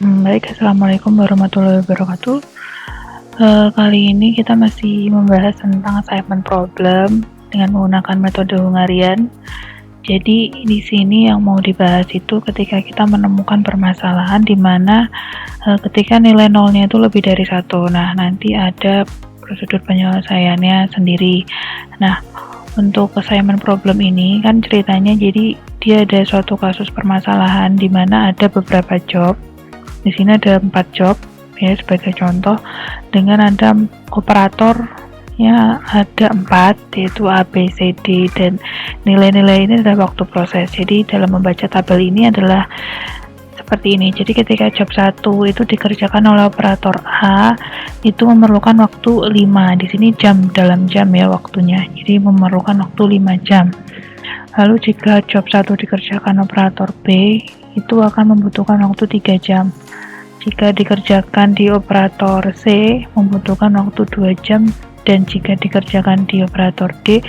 Baik, assalamualaikum warahmatullahi wabarakatuh. Kali ini kita masih membahas tentang assignment problem dengan menggunakan metode Hungarian. Jadi di sini yang mau dibahas itu ketika kita menemukan permasalahan di mana ketika nilai nolnya itu lebih dari 1. Nah, nanti ada prosedur penyelesaiannya sendiri. Nah, untuk assignment problem ini kan ceritanya jadi dia ada suatu kasus permasalahan di mana ada beberapa job. Di sini ada 4 job ya sebagai contoh, dengan ada operatornya ada 4 yaitu A, B, C, D, dan nilai-nilai ini adalah waktu proses. Jadi dalam membaca tabel ini adalah seperti ini. Jadi ketika job 1 itu dikerjakan oleh operator A itu memerlukan waktu 5. Di sini jam, dalam jam ya waktunya. Jadi memerlukan waktu 5 jam. Lalu jika job 1 dikerjakan operator B itu akan membutuhkan waktu 3 jam. Jika dikerjakan di operator C membutuhkan waktu 2 jam, dan jika dikerjakan di operator D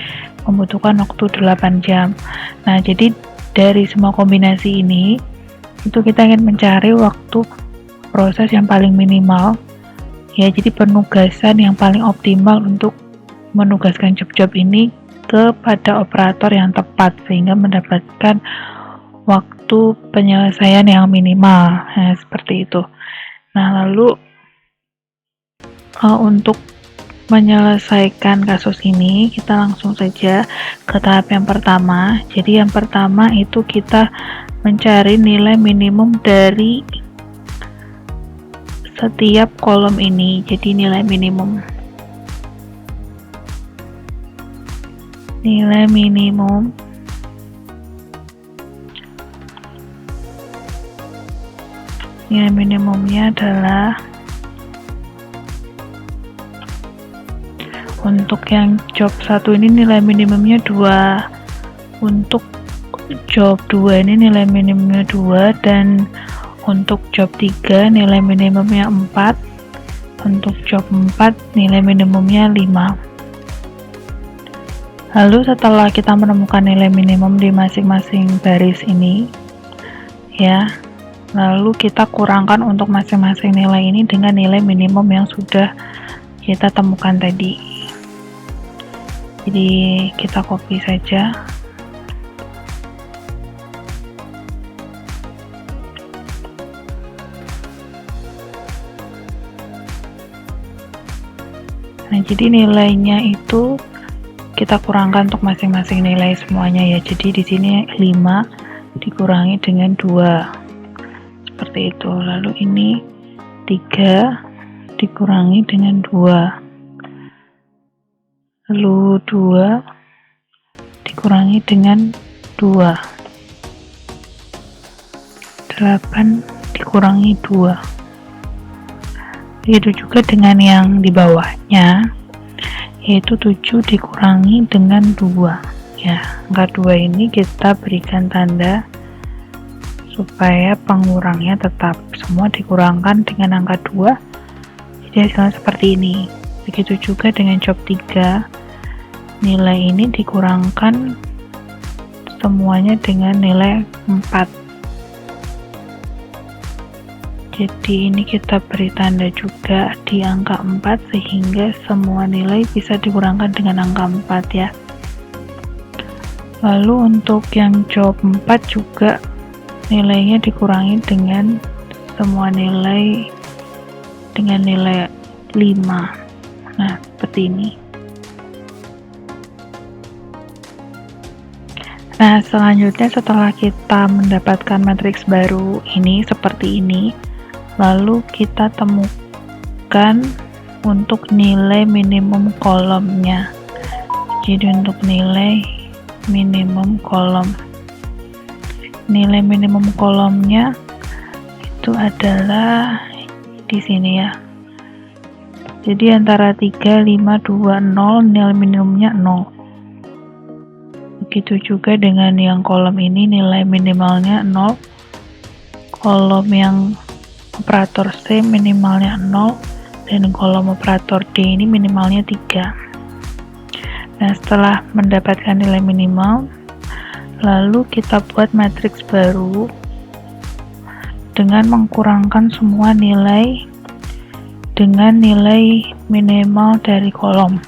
membutuhkan waktu 8 jam. Nah, jadi dari semua kombinasi ini itu kita ingin mencari waktu proses yang paling minimal ya, jadi penugasan yang paling optimal untuk menugaskan job-job ini kepada operator yang tepat sehingga mendapatkan waktu penyelesaian yang minimal. Nah, seperti itu. Nah, lalu untuk menyelesaikan kasus ini kita langsung saja ke tahap yang pertama. Jadi yang pertama itu kita mencari nilai minimum dari setiap kolom ini. Jadi nilai minimum nilai minimumnya adalah untuk yang job 1 ini nilai minimumnya 2, untuk job 2 ini nilai minimumnya 2, dan untuk job 3 nilai minimumnya 4, untuk job 4 nilai minimumnya 5. Lalu setelah kita menemukan nilai minimum di masing-masing baris ini ya, lalu kita kurangkan untuk masing-masing nilai ini dengan nilai minimum yang sudah kita temukan tadi. Jadi kita copy saja. Nah, jadi nilainya itu kita kurangkan untuk masing-masing nilai semuanya ya. Jadi di sini 5 dikurangi dengan 2. Seperti itu. Lalu ini 3 dikurangi dengan 2. Lalu 2 dikurangi dengan 2. 8 dikurangi 2. Begitu juga dengan yang di bawahnya, yaitu 7 dikurangi dengan 2 ya. Angka 2 ini kita berikan tanda supaya pengurangnya tetap semua dikurangkan dengan angka 2, jadi hasilnya seperti ini. Begitu juga dengan job 3, nilai ini dikurangkan semuanya dengan nilai 4. Jadi ini kita beri tanda juga di angka 4 sehingga semua nilai bisa dikurangkan dengan angka 4 ya. Lalu untuk yang job 4 juga nilainya dikurangi dengan semua nilai dengan nilai 5. Nah, seperti ini. Nah, selanjutnya setelah kita mendapatkan matriks baru ini seperti ini, lalu kita temukan untuk nilai minimum kolomnya. Jadi untuk nilai minimum kolom, nilai minimum kolomnya itu adalah di sini ya. Jadi antara 3, 5, 2, 0, nilai minimumnya 0. Begitu juga dengan yang kolom ini nilai minimalnya 0. Kolom yang operator C minimalnya 0, dan kolom operator D ini minimalnya 3. Nah, setelah mendapatkan nilai minimal, lalu kita buat matriks baru dengan mengkurangkan semua nilai dengan nilai minimal dari kolom.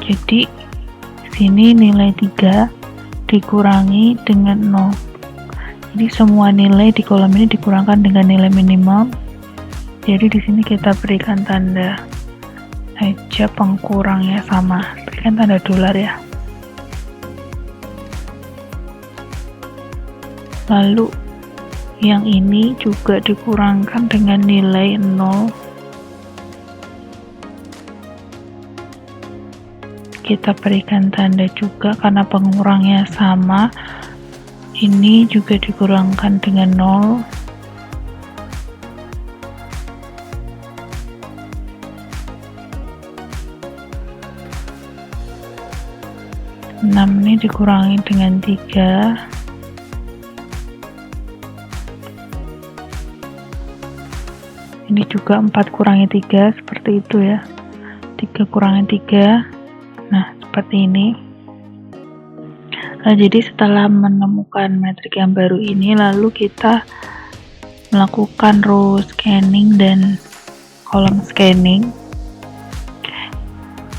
Jadi sini nilai 3 dikurangi dengan 0. Jadi semua nilai di kolom ini dikurangkan dengan nilai minimal. Jadi di sini kita berikan tanda aja pengkurangnya sama, berikan tanda dolar ya. Lalu yang ini juga dikurangkan dengan nilai 0. Kita berikan tanda juga karena pengurangnya sama. Ini juga dikurangkan dengan 0. Ini dikurangi dengan 3. Ini juga 4 kurangi 3, seperti itu ya. 3 kurangi 3. Nah, seperti ini. Nah, jadi setelah menemukan metrik yang baru ini, lalu kita melakukan row scanning dan column scanning.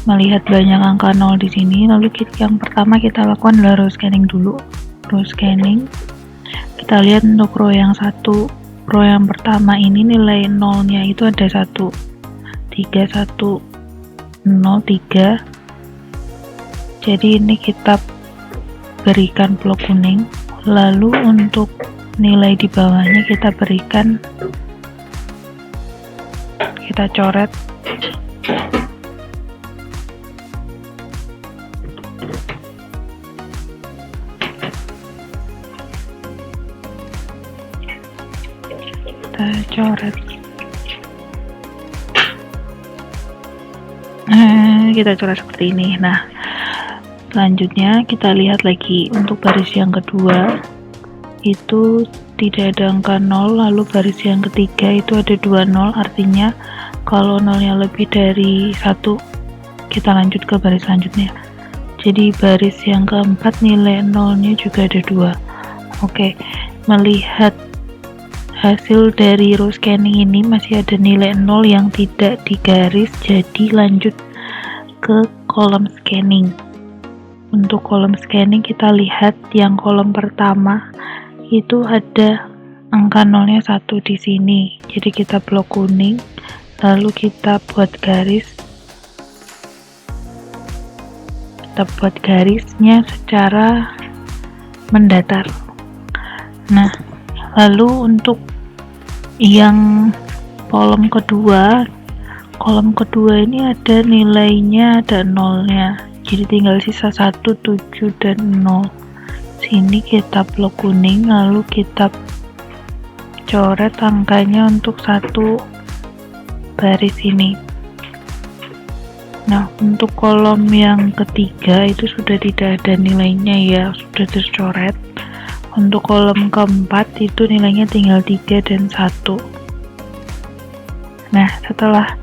Melihat banyak angka 0 di sini, lalu yang pertama kita lakukan adalah row scanning dulu. Row scanning. Kita lihat untuk row yang satu, row yang pertama ini nilai 0-nya itu ada 1, 3, 1, 0, 3. Jadi ini kita berikan blok kuning. Lalu untuk nilai di bawahnya kita berikan, kita coret. Kita coret seperti ini. Nah, selanjutnya kita lihat lagi untuk baris yang kedua itu tidak ada angka 0, lalu baris yang ketiga itu ada 2 0, artinya kalau 0-nya lebih dari 1 kita lanjut ke baris selanjutnya. Jadi baris yang keempat nilai 0-nya juga ada 2. Oke, melihat hasil dari row scanning ini masih ada nilai 0 yang tidak digaris, jadi lanjut ke kolom scanning. Untuk kolom scanning kita lihat yang kolom pertama itu ada angka 0-nya 1 di sini. Jadi kita blok kuning, lalu kita buat garis. Kita buat garisnya secara mendatar. Nah, lalu untuk yang kolom kedua ini ada nilainya, ada 0-nya. Jadi tinggal sisa 1, 7, dan 0. Sini kita blok kuning, lalu kita coret angkanya untuk satu baris ini. Nah, untuk kolom yang ketiga itu sudah tidak ada nilainya ya, sudah tercoret. Untuk kolom keempat itu nilainya tinggal 3 dan 1. Nah, setelah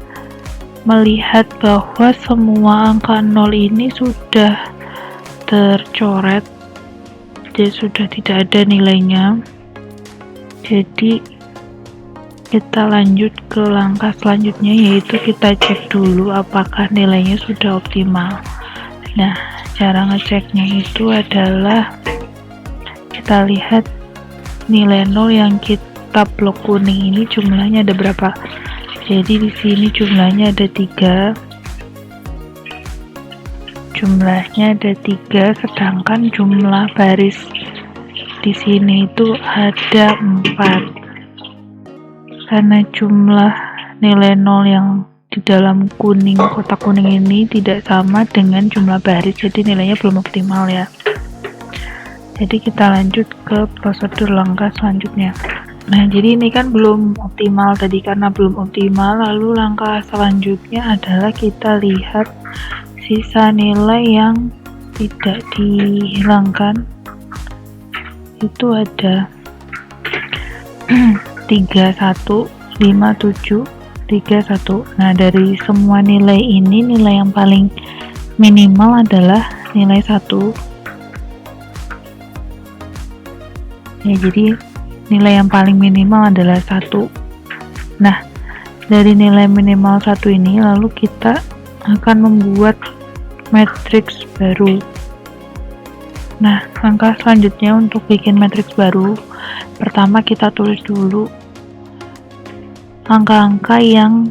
melihat bahwa semua angka 0 ini sudah tercoret, jadi sudah tidak ada nilainya, jadi kita lanjut ke langkah selanjutnya, yaitu kita cek dulu apakah nilainya sudah optimal. Nah, cara ngeceknya itu adalah kita lihat nilai 0 yang kita blok kuning ini jumlahnya ada berapa. Jadi di sini jumlahnya ada 3. Sedangkan jumlah baris di sini itu ada 4. Karena jumlah nilai 0 yang di dalam kotak kuning ini tidak sama dengan jumlah baris, jadi nilainya belum optimal ya. Jadi kita lanjut ke prosedur langkah selanjutnya. Nah, jadi ini kan belum optimal tadi, karena belum optimal, lalu langkah selanjutnya adalah kita lihat sisa nilai yang tidak dihilangkan. Itu ada 31, 57, 31. Nah, dari semua nilai ini, nilai yang paling minimal adalah nilai 1. Ya, jadi nilai yang paling minimal adalah 1. Nah, dari nilai minimal 1 ini lalu kita akan membuat matriks baru. Nah, langkah selanjutnya untuk bikin matriks baru, pertama kita tulis dulu angka-angka yang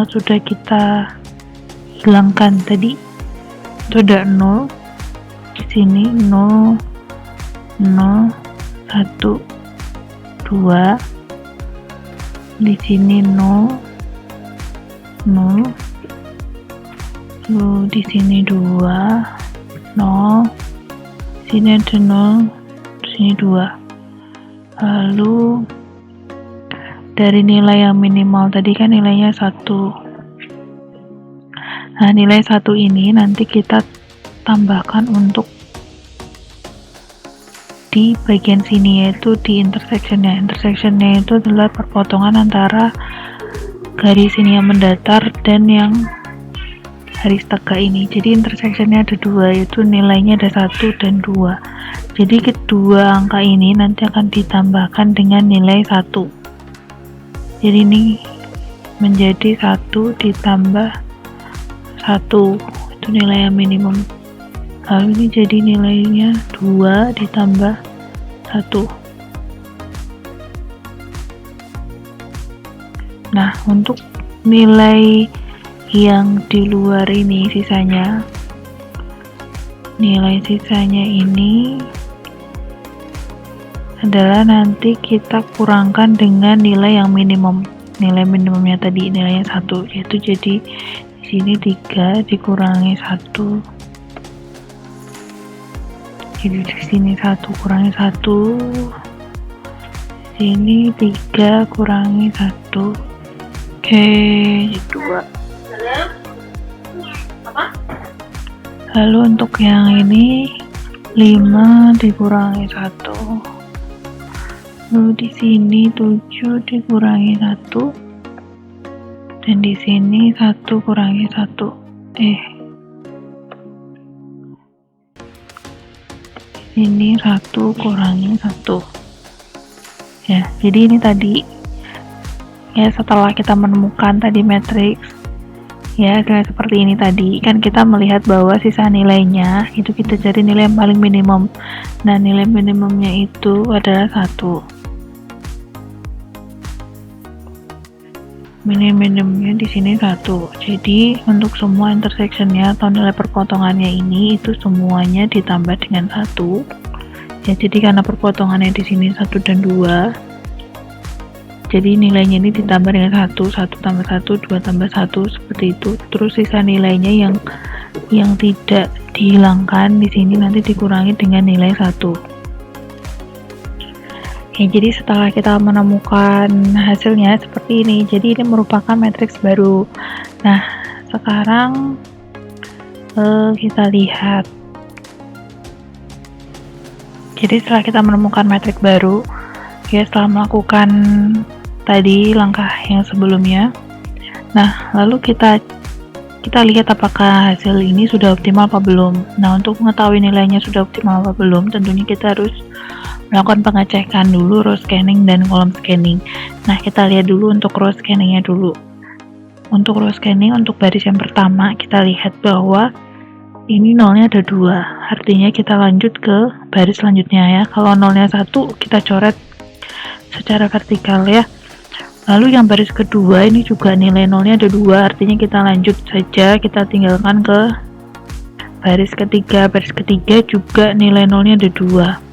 sudah kita hilangkan tadi. Itu ada 0 di sini, 0 0 1 2, di sini 0 0, lalu di sini 2 0, di sini ada 0, di sini 2. Lalu dari nilai yang minimal tadi kan nilainya 1. Nah, nilai 1 ini nanti kita tambahkan untuk di bagian sini, yaitu di intersectionnya. Intersectionnya itu adalah perpotongan antara garis ini yang mendatar dan yang garis tegak ini. Jadi intersectionnya ada 2, yaitu nilainya ada 1 dan 2. Jadi kedua angka ini nanti akan ditambahkan dengan nilai 1. Jadi ini menjadi 1 ditambah 1, itu nilai yang minimum. Lalu ini jadi nilainya 2 ditambah 1. Nah, untuk nilai yang di luar ini sisanya, nilai sisanya ini adalah nanti kita kurangkan dengan nilai yang minimum. Nilai minimumnya tadi nilainya 1, yaitu jadi di sini 3 dikurangi 1. Jadi di sini 1 kurangi 1. Di sini 3 kurangi 1. Oke, 2. Lalu untuk yang ini 5 dikurangi 1. Lalu di sini 7 dikurangi 1. Dan di sini 1 kurangi 1. Ini 1 kurangi 1. Ya, jadi ini tadi ya, setelah kita menemukan tadi matriks ya kayak seperti ini tadi, kan kita melihat bahwa sisa nilainya itu kita cari nilai yang paling minimum. Nah, nilai minimumnya itu adalah 1. Minimumnya di sini 1. Jadi untuk semua intersectionnya atau nilai perpotongannya ini itu semuanya ditambah dengan 1. Ya, jadi karena perpotongannya di sini 1 dan 2, jadi nilainya ini ditambah dengan 1, 1 tambah 1, 2 tambah 1, seperti itu. Terus sisa nilainya yang tidak dihilangkan di sini nanti dikurangi dengan nilai 1. Ya, jadi setelah kita menemukan hasilnya seperti ini, jadi ini merupakan matriks baru. Nah, sekarang kita lihat. Jadi setelah kita menemukan matriks baru, ya setelah melakukan tadi langkah yang sebelumnya, nah lalu kita lihat apakah hasil ini sudah optimal apa belum. Nah, untuk mengetahui nilainya sudah optimal apa belum, tentunya kita harus melakukan pengecekan dulu row scanning dan column scanning. Nah, kita lihat dulu untuk row scanningnya dulu. Untuk row scanning, untuk baris yang pertama, kita lihat bahwa ini nolnya ada 2, artinya kita lanjut ke baris selanjutnya ya. Kalau nolnya 1, kita coret secara vertikal ya. Lalu yang baris kedua ini juga nilai nolnya ada 2, artinya kita lanjut saja, kita tinggalkan ke baris ketiga. Baris ketiga juga nilai nolnya ada 2.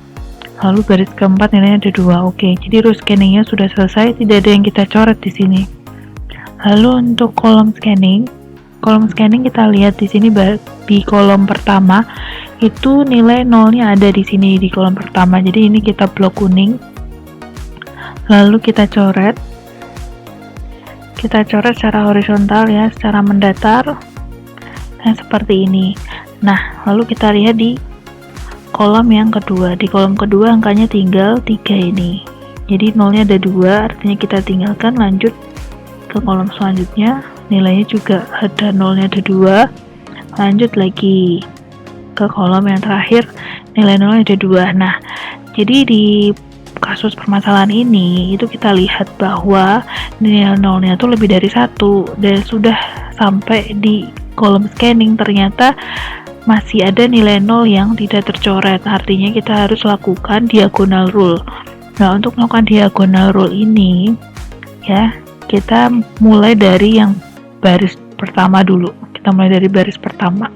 Lalu baris keempat nilainya ada 2. Oke, jadi row scanningnya sudah selesai, tidak ada yang kita coret di sini. Lalu untuk column scanning kita lihat di sini di kolom pertama itu nilai nolnya ada di sini di kolom pertama. Jadi ini kita blok kuning. Lalu kita coret secara horizontal ya, secara mendatar. Nah, seperti ini. Nah, lalu kita lihat di kolom yang kedua. Di kolom kedua angkanya tinggal 3 ini. Jadi nolnya ada 2, artinya kita tinggalkan, lanjut ke kolom selanjutnya. Nilainya juga ada nolnya ada 2. Lanjut lagi ke kolom yang terakhir. nilai nolnya ada 2. Nah, jadi di kasus permasalahan ini itu kita lihat bahwa nilai nolnya itu lebih dari 1 dan sudah sampai di kolom scanning ternyata masih ada nilai nol yang tidak tercoret, artinya kita harus lakukan diagonal rule. Nah, untuk melakukan diagonal rule ini ya, kita mulai dari yang baris pertama dulu. Kita mulai dari baris pertama.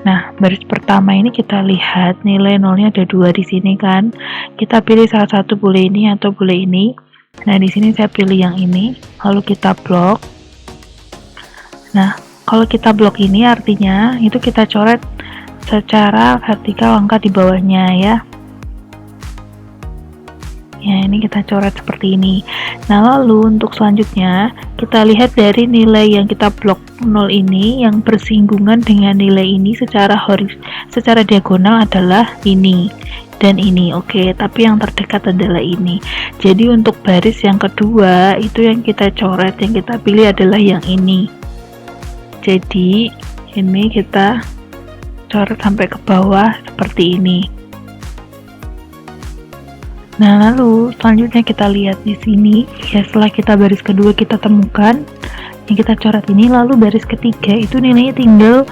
Nah, baris pertama ini kita lihat nilai nolnya ada 2 di sini kan. Kita pilih salah satu, boleh ini atau boleh ini. Nah, di sini saya pilih yang ini, lalu kita blok. Nah, kalau kita blok ini artinya itu kita coret secara vertikal angka di bawahnya ya. Ya, ini kita coret seperti ini. Nah, lalu untuk selanjutnya kita lihat dari nilai yang kita blok 0 ini yang bersinggungan dengan nilai ini secara diagonal adalah ini dan ini. Oke, tapi yang terdekat adalah ini. Jadi untuk baris yang kedua itu yang kita coret, yang kita pilih adalah yang ini. Jadi ini kita coret sampai ke bawah seperti ini. Nah, lalu selanjutnya kita lihat di sini ya, setelah kita baris kedua kita temukan yang kita coret ini, lalu baris ketiga itu nilainya tinggal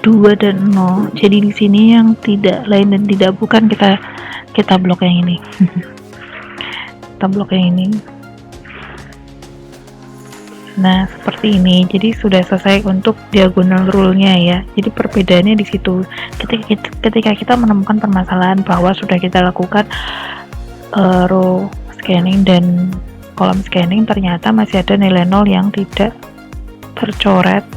2 dan 0. Jadi di sini yang tidak lain dan tidak bukan kita blok yang ini. Kita blok yang ini. Nah, seperti ini. Jadi sudah selesai untuk diagonal rule-nya ya. Jadi perbedaannya di situ. Ketika kita menemukan permasalahan bahwa sudah kita lakukan row scanning dan kolom scanning, ternyata masih ada nilai nol yang tidak tercoret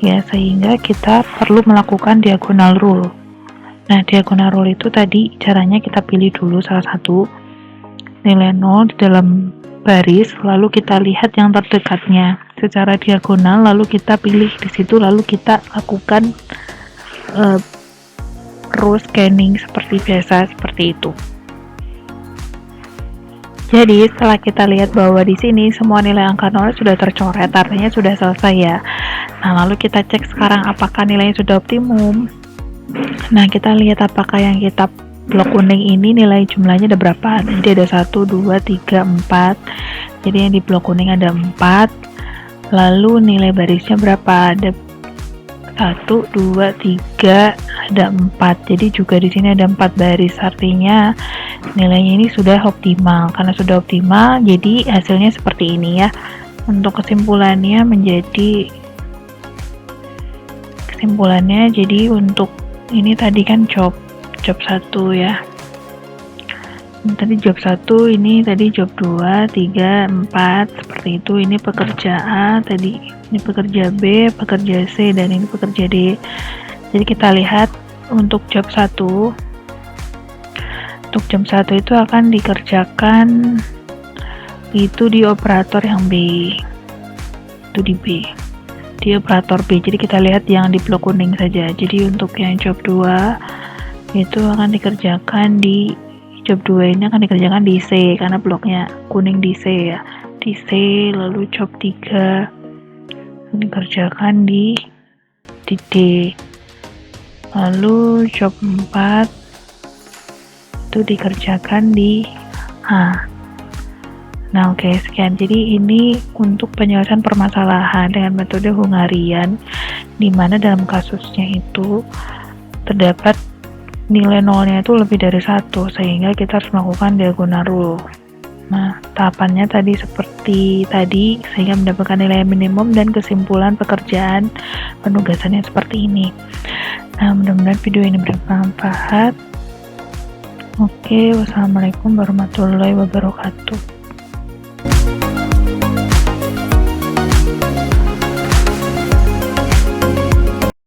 ya, sehingga kita perlu melakukan diagonal rule. Nah, diagonal rule itu tadi caranya kita pilih dulu salah satu nilai nol di dalam baris, lalu kita lihat yang terdekatnya secara diagonal, lalu kita pilih di situ, lalu kita lakukan row scanning seperti biasa, seperti itu. Jadi setelah kita lihat bahwa di sini semua nilai angka nol sudah tercoret, artinya sudah selesai ya. Nah, lalu kita cek sekarang apakah nilainya sudah optimum. Nah, kita lihat apakah yang kita blok kuning ini nilai jumlahnya ada berapa. Jadi ada 1, 2, 3, 4. Jadi yang di blok kuning ada 4. Lalu nilai barisnya berapa? Ada 1, 2, 3, ada 4. Jadi juga di sini ada 4 baris, artinya nilainya ini sudah optimal. Karena sudah optimal, jadi hasilnya seperti ini ya. Untuk kesimpulannya jadi untuk ini tadi kan job 1 ya. Tadi job 1, ini tadi job 2, 3, 4 seperti itu. Ini pekerja A tadi, ini pekerja B, pekerja C, dan ini pekerja D. Jadi kita lihat untuk job 1. Untuk jam 1 itu akan dikerjakan itu di operator yang B, itu di B, di operator B. Jadi kita lihat yang di blok kuning saja. Jadi untuk yang job 2 itu akan dikerjakan di job 2 ini akan dikerjakan di C karena bloknya kuning di C ya, di C. Lalu job 3 dikerjakan di D. Lalu job 4 itu dikerjakan di A. Nah, oke, sekian. Jadi ini untuk penyelesaian permasalahan dengan metode Hungarian, di mana dalam kasusnya itu terdapat nilai nolnya itu lebih dari 1, sehingga kita harus melakukan diagonal rule. Nah, tahapannya tadi seperti tadi, sehingga mendapatkan nilai minimum dan kesimpulan pekerjaan penugasannya seperti ini. Nah, mudah-mudahan video ini bermanfaat. Oke, wassalamualaikum warahmatullahi wabarakatuh.